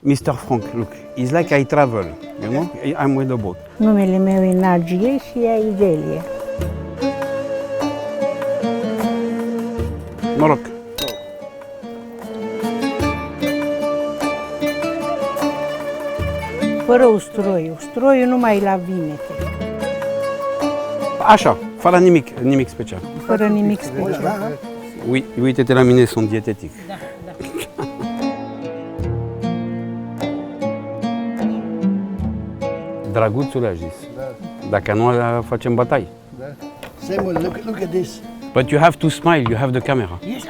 Mr. Frank, look, it's like I travel, you know? I'm with the boat. Numele meu e Nagie și ea e Delia. Noroc. Fără usturoiul. Usturoiul numai la vinete. Așa, fără nimic special. Fără nimic special. Uite-te la mine, sunt dietetic. Da, da. Drăguțul a zis. Dacă nu, facem bătai. Samuel, look at this. But you have to smile, you have the camera. Yes,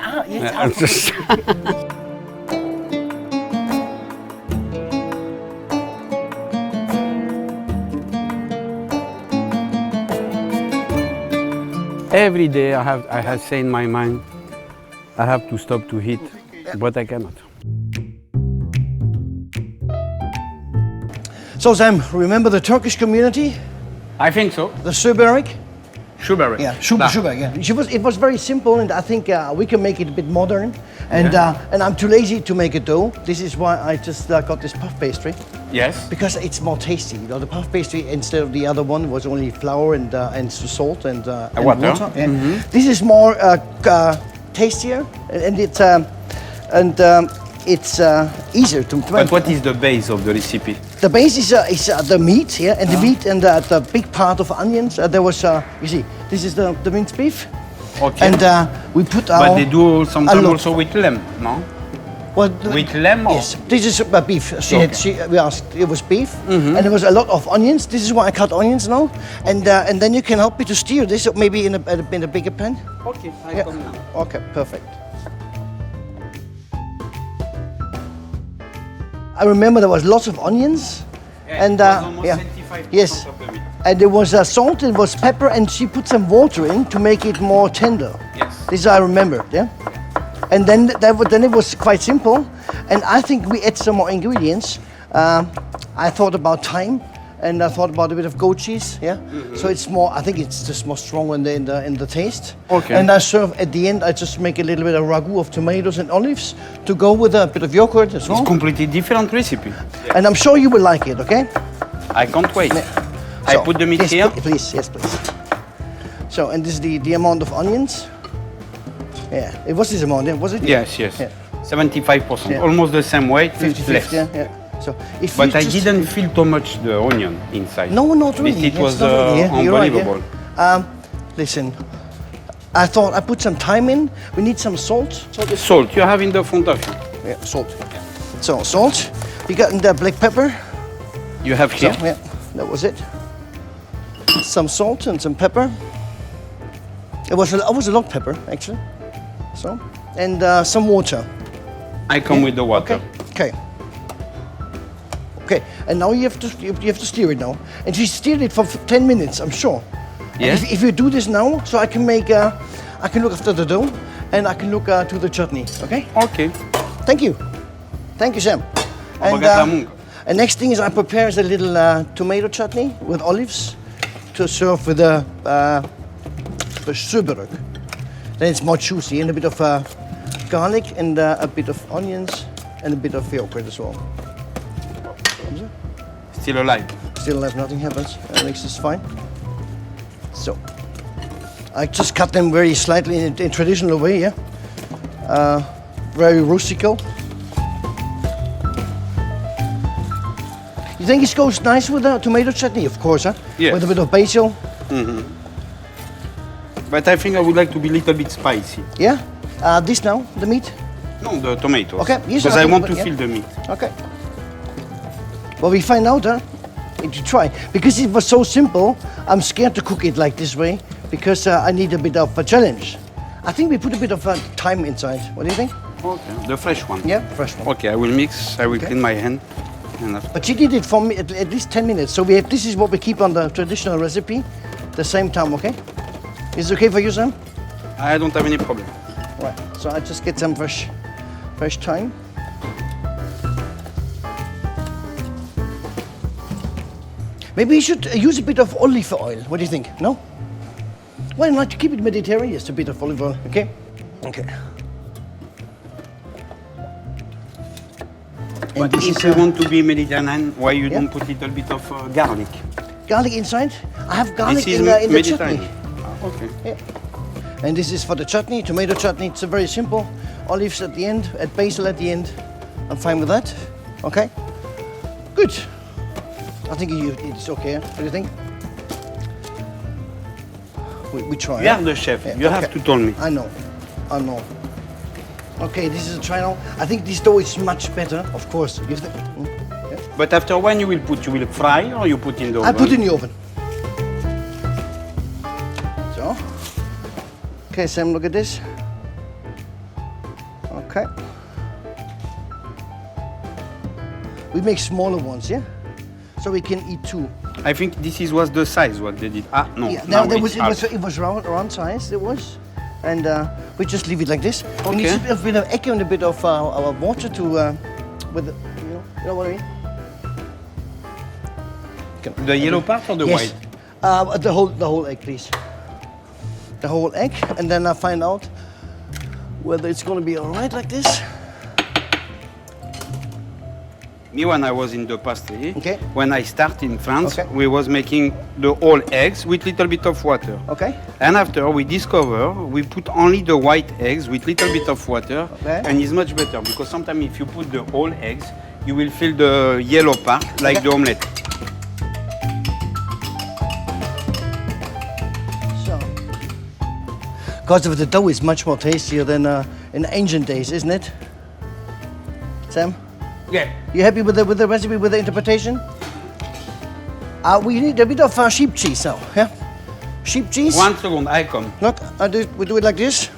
Every day I have say in my mind, I have to stop to eat, but I cannot. So Sam, remember the Turkish community? I think so. The Cig Borek? Cig Borek. Yeah, Cig Borek, yeah. It was very simple, and I think we can make it a bit modern. And and I'm too lazy to make it though. This is why I just got this puff pastry. Yes. Because it's more tasty. You know, the puff pastry instead of the other one was only flour and salt and water. Yeah. This is more tastier, and it's easier to make. But what is the base of the recipe? The base is the meat, yeah, and the meat and the big part of onions. There was, you see, this is the minced beef. Okay. And we put our. But they do sometimes also with lamb, no? Well, with lamb? Or? Yes, this is beef. We asked, it was beef, and there was a lot of onions. This is why I cut onions now, and then you can help me to steer this maybe in a bigger pan. Okay, I come now. Okay, perfect. I remember there was lots of onions, and yes, and there was salt, and there was pepper, and she put some water in to make it more tender. Yes. This I remember, yeah. And then it was quite simple, and I think we add some more ingredients. I thought about thyme, and I thought about a bit of goat cheese, yeah. So it's more. I think it's just more strong in the taste. Okay. And I serve at the end. I just make a little bit of ragu of tomatoes and olives to go with a bit of yogurt as well. It's completely different recipe. And I'm sure you will like it. Okay. I can't wait. Yeah. I put the meat here. Please, yes, please. So, and this is the amount of onions. Yeah, it was this amount, yeah, was it? Yes. Yeah. 75%, Yeah. almost the same weight, 50, less. yeah. So if But you I just- didn't feel too much the onion inside. No, not really. It was not really, yeah. You're right, unbelievable. yeah. Listen, I thought I put some thyme in. We need some salt. Salt, you have in the front of you. Yeah, salt. So salt. We got the black pepper. You have So, here. yeah, that was it. Some salt and some pepper. It was a lot of pepper actually. So, and some water. I come with the water. Okay. Okay. And now you have to stir it now, and you stir it for 10 minutes. I'm sure. Yes. If you do this now, so I can make I can look after the dough, and I can look to the chutney. Okay. Okay. Thank you, Sam. And next thing is I prepare a little tomato chutney with olives to serve with the Cig Borek. Then it's more juicy, and a bit of garlic and a bit of onions and a bit of yogurt as well. Still alive. Still alive, nothing happens. That makes this fine. So I just cut them very slightly in traditional way, yeah. Very rustical. You think it goes nice with the tomato chutney? Of course, huh? Yes. With a bit of basil. But I think I would like to be a little bit spicy. Yeah. This now, the meat. No, the tomatoes. Okay, yes, Because I want to yeah. feel the meat. Okay. Well, we find out, huh? If you try, because it was so simple, I'm scared to cook it like this way because I need a bit of a challenge. I think we put a bit of thyme inside. What do you think? Okay. The fresh one. Yeah, fresh one. Okay, I will mix. I will clean my hand. But she did it for me at least 10 minutes. So we have, this is what we keep on the traditional recipe, the same time, okay? Is it okay for you, Sam? I don't have any problem. Right. So I just get some fresh thyme. Maybe you should use a bit of olive oil. What do you think? No? Why not to keep it Mediterranean? Just a bit of olive oil, okay? Okay. But this if is, you want to be Mediterranean, why you Yeah. don't put a little bit of garlic? garlic inside. I have garlic This is in the chutney. Mediterranean. Ah, okay. Yeah. And this is for the chutney, tomato chutney. It's very simple. Olives at the end, and basil at the end. I'm fine with that. Okay. Good. I think it's okay. What do you think? We try. You are the chef. Yeah, You have to tell me. I know. I know. Okay, this is a try now. I think this dough is much better, of course. Yeah. But after when you will fry or you put in the oven? I put in the oven. So. Okay, Sam, look at this. Okay. We make smaller ones, yeah? So we can eat two. I think this was the size what they did. Ah, no. Yeah, now there it's half. it was round size, it was. And we just leave it like this. We need Okay. a bit of egg and a bit of our water to, with the, you know what I mean? The yellow part or the Yes. white? The whole egg, please. The whole egg, and then I find out whether it's going to be all right like this. Me, when I was in the pastry, Okay. when I started in France, Okay. we was making the whole eggs with little bit of water. Okay. And after we discover, we put only the white eggs with little bit of water, Okay. and it's much better because sometimes if you put the whole eggs, you will feel the yellow part like Okay. the omelette. So, because of the dough is much more tastier than in ancient days, isn't it? Sam? Yeah. You happy with the recipe, with the interpretation? We need a bit of sheep cheese now, yeah? Sheep cheese. 1 second, I come. Look, we do it like this.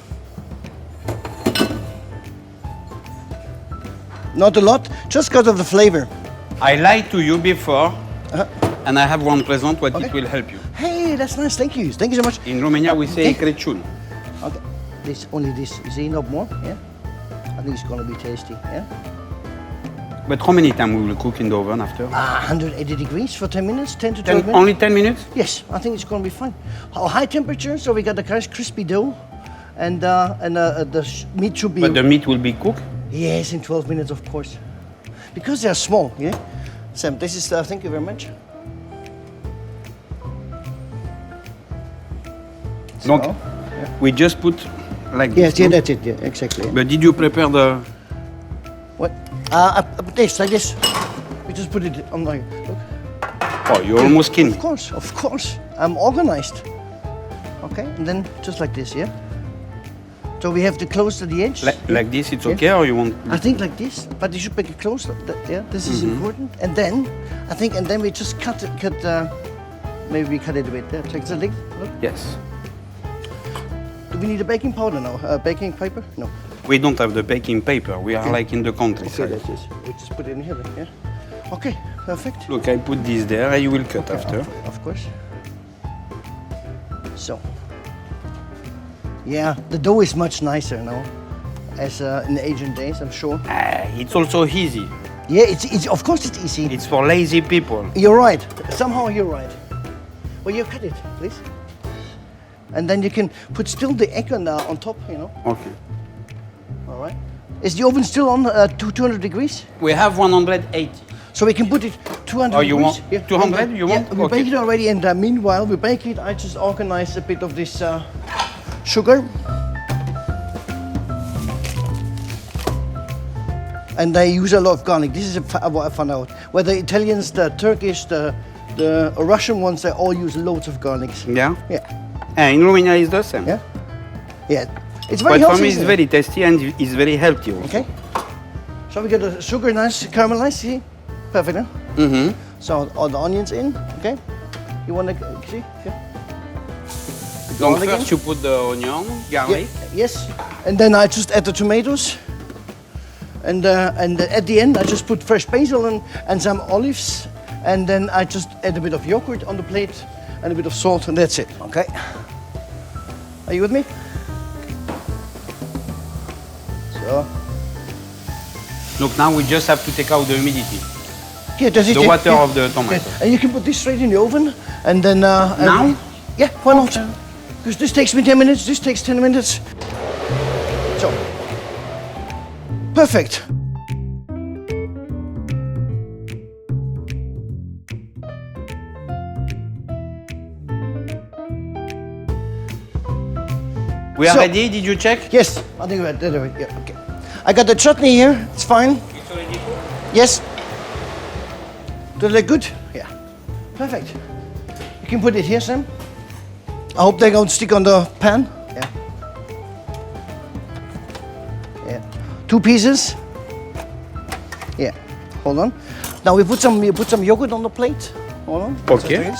Not a lot, just because of the flavor. I lied to you before, and I have one present what Okay. it will help you. Hey, that's nice, thank you. Thank you so much. In Romania, we say Okay. Crăciun. Okay, only this, you see, not more, yeah? I think it's gonna be tasty, yeah? But how many times we will cook in the oven after? 180 degrees for 10 minutes, 10 to 12 minutes. Only 10 minutes? Yes, I think it's going to be fine. High temperature, so we got the nice crispy dough, and the meat should be. But the meat will be cooked? Yes, in 12 minutes, of course, because they are small. Yeah, Sam, this is. Thank you very much. Donc, we just put like Yes, this. yeah, no? that's it. Yeah, exactly. Yeah. But did you prepare the? What? I put this like this. We just put it on like. Look. Oh, you're almost skinny. Of course. I'm organized. Okay, and then just like this, yeah. So we have to close to the edge. Like this, it's Yeah. okay, or you want? I think like this, but you should make it close. Yeah, this is important. And then, and then we just cut. Maybe we cut it a bit. Yeah, take the leg. Look. Yes. Do we need a baking powder now? Baking paper? No. We don't have the baking paper. We are Okay. like in the countryside. that's it. We just put it in here. Then, yeah. Okay, perfect. Look, I put this there, and you will cut after. Of course. So. Yeah, the dough is much nicer now, as in the ancient days, I'm sure. It's also easy. Yeah, it's of course it's easy. It's for lazy people. You're right. Somehow you're right. Well, you cut it, please. And then you can put still the egg on top, you know. Okay. All right. Is the oven still on 200 degrees? We have 180. So we can put it 200 Oh, you degrees. want 200? You want? Yeah, we Okay. bake it already, and meanwhile we bake it. I just organize a bit of this sugar. And I use a lot of garlic. This is what I found out. Whether Italians, the Turkish, the Russian ones, they all use loads of garlics. Yeah. Yeah. And in Romania, it's the same. Yeah. Yeah. It's very But healthy. for me, it's isn't it? very tasty and it's very healthy also. Okay. So we get the sugar nice caramelized, see? Perfect, huh? Mm-hmm. So all the onions in, okay? You want to see? Yeah. So Garlic first you put the onion, garlic. Yes. And then I just add the tomatoes. And at the end, I just put fresh basil and some olives. And then I just add a bit of yogurt on the plate and a bit of salt, and that's it, okay? Are you with me? So. Look, now we just have to take out the humidity. Yeah, that's it. The yeah, water yeah. of the tomato. Yeah. And you can put this straight in the oven, and then... Now? Yeah, why not? Because this takes me 10 minutes, this takes 10 minutes. So. Perfect. We are So- ready, did you check? Yes, I think we're ready. Yeah, okay. I got the chutney here. It's fine. It's already cooked. Yes. Do they look good? Yeah. Perfect. You can put it here, Sam. I hope they don't stick on the pan. Yeah. Yeah. 2 pieces. Yeah. Hold on. Now we put some yogurt on the plate. Hold on. Okay.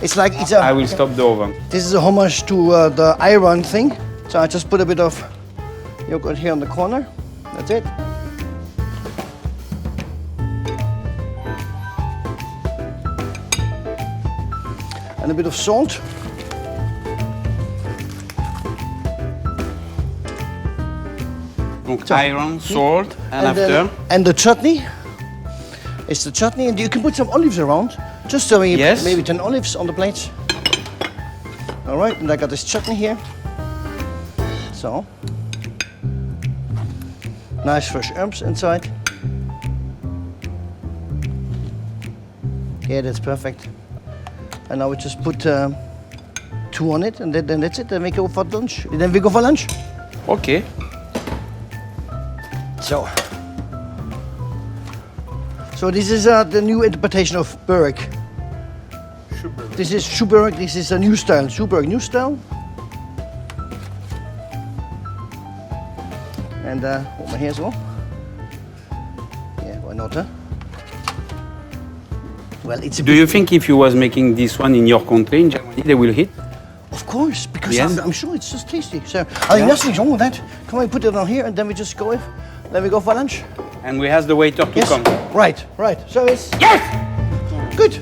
It's like it's a. I will stop the oven. This is a homage to the iron thing. So I just put a bit of yogurt here on the corner. That's it. And a bit of salt. Donc iron, salt, and after? then- and the chutney. It's the chutney, and you can put some olives around. Just so you Yes. maybe 10 olives on the plate. All right, and I got this chutney here. So, nice fresh herbs inside. Yeah, that's perfect. And now we just put 2 on it, and then that's it. Then we go for lunch. Then we go for lunch. Okay. So this is the new interpretation of Borek. This is Cig Borek. This is a new style. Cig Borek new style. And over here as well. Yeah, why not? Huh? Well, it's a Do you think if you was making this one in your country, in Germany, they will hit? Of course, because Yes. I'm sure it's just tasty. So I think nothing's wrong with that. Come on, put it on here, and then we just go. Then we go for lunch. And we ask the waiter to Yes. come. Right. So it's Yes! good.